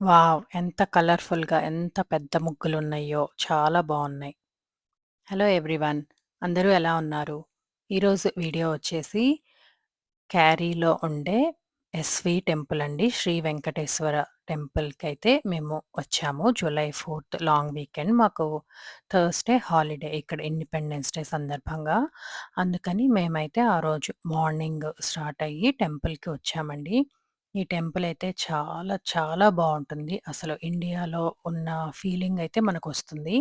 Wow! ఎంత కలర్‌ఫుల్‌గా ఎంత పెద్ద ముగ్గులున్నయ్యో! చాలా బావున్నాయి. Hello everyone. అందరూ ఎలా ఉన్నారు? ఈరోజు వీడియో వచ్చేసి క్యారీలో ఉండే ఎస్వి టెంపుల్ అండి. శ్రీ వెంకటేశ్వర టెంపుల్‌కైతే మేము వచ్చాము. జూలై 4థ్ లాంగ్ వీకెండ్. మాకు థర్స్‌డే హాలిడే ఇక్కడ ఇండిపెండెన్స్ డే సందర్భంగా. అందుకని మేమైతే ఆ రోజు మార్నింగ్ స్టార్ట్ అయ్యి టెంపుల్‌కి వచ్చామండి. ఈ టెంపుల్ అయితే చాలా చాలా బావుంటుంది. అసలు ఇండియాలో ఉన్న ఫీలింగ్ అయితే మనకొస్తుంది.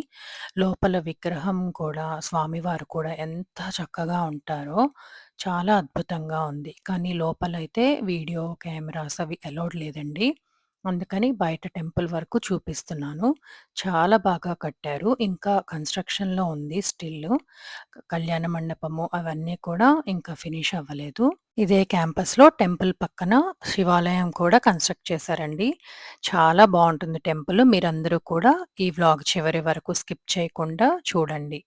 లోపల విగ్రహం కూడా స్వామివారు కూడా ఎంత చక్కగా ఉంటారో చాలా అద్భుతంగా ఉంది. కానీ లోపలైతే వీడియో కెమెరాస్ అవి అలౌడ్ లేదండి. అందుకని బయట టెంపుల్ వరకు చూపిస్తున్నాను. చాలా బాగా కట్టారు. ఇంకా కన్‌స్ట్రక్షన్‌లో ఉంది స్టిల్లు. కళ్యాణ మండపము అవన్నీ కూడా ఇంకా ఫినిష్ అవ్వలేదు. ఇదే క్యాంపస్‌లో టెంపుల్ పక్కన శివాలయం కూడా కన్‌స్ట్రక్ట్ చేశారండి. చాలా బావుంటుంది టెంపుల్. మీరందరూ కూడా ఈ వ్లాగ్ చివరి వరకు స్కిప్ చేయకుండా చూడండి.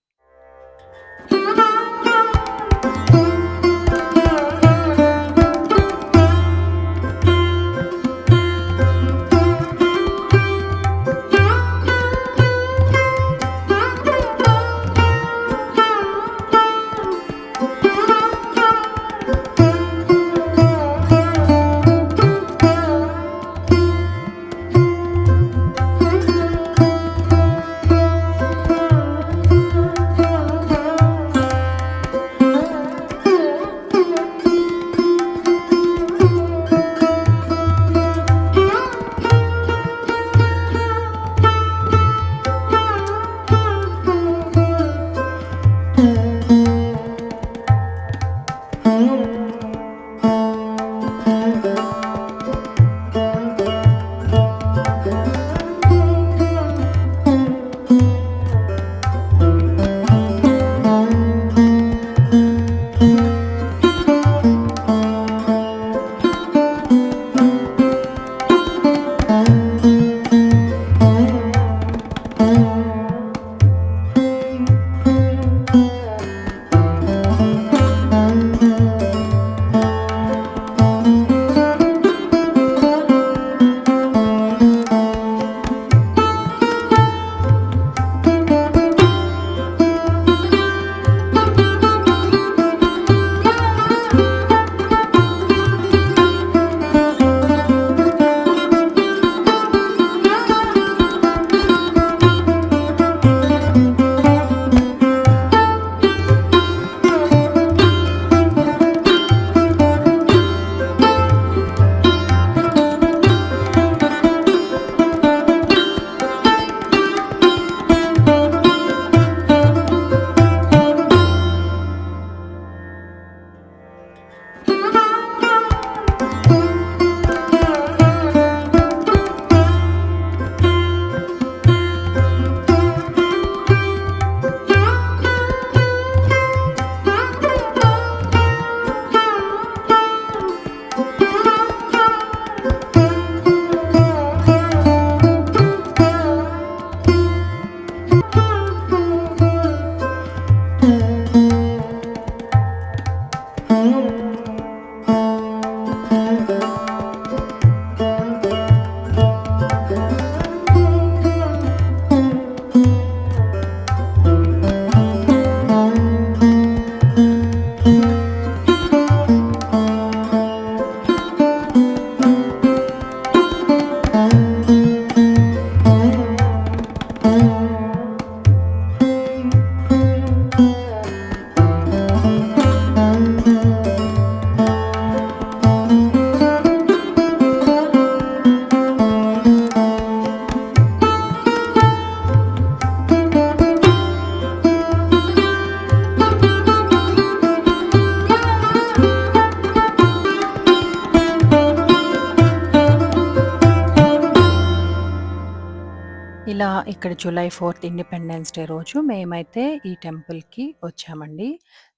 ఇలా ఇక్కడ జూలై 4థ్ ఇండిపెండెన్స్ డే రోజు మేమైతే ఈ టెంపుల్‌కి వచ్చామండి.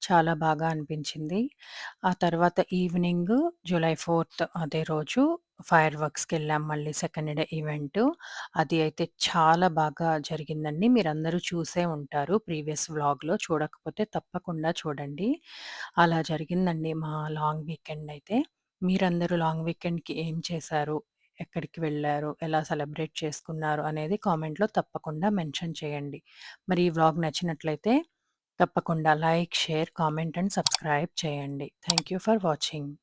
చాలా బాగా అనిపించింది. ఆ తర్వాత ఈవినింగ్ జూలై 4థ్ అదే రోజు ఫైర్ వర్క్స్‌కెళ్ళాం మళ్ళీ సెకండ్ డే ఈవెంటు. అది అయితే చాలా బాగా జరిగిందండి. మీరందరూ చూసే ఉంటారు ప్రీవియస్ వ్లాగ్‌లో. చూడకపోతే తప్పకుండా చూడండి. అలా జరిగిందండి మా లాంగ్ వీకెండ్ అయితే. మీరందరూ లాంగ్ వీకెండ్‌కి ఏం చేశారు? ఎక్కడికి వెళ్లారు? ఎలా సెలబ్రేట్ చేసుకున్నారు? అనేది కామెంట్‌లో తప్పకుండా మెన్షన్ చేయండి. మరి ఈ వ్లాగ్ నచ్చినట్లయితే తప్పకుండా like, share, comment and subscribe చేయండి. Thank you for watching.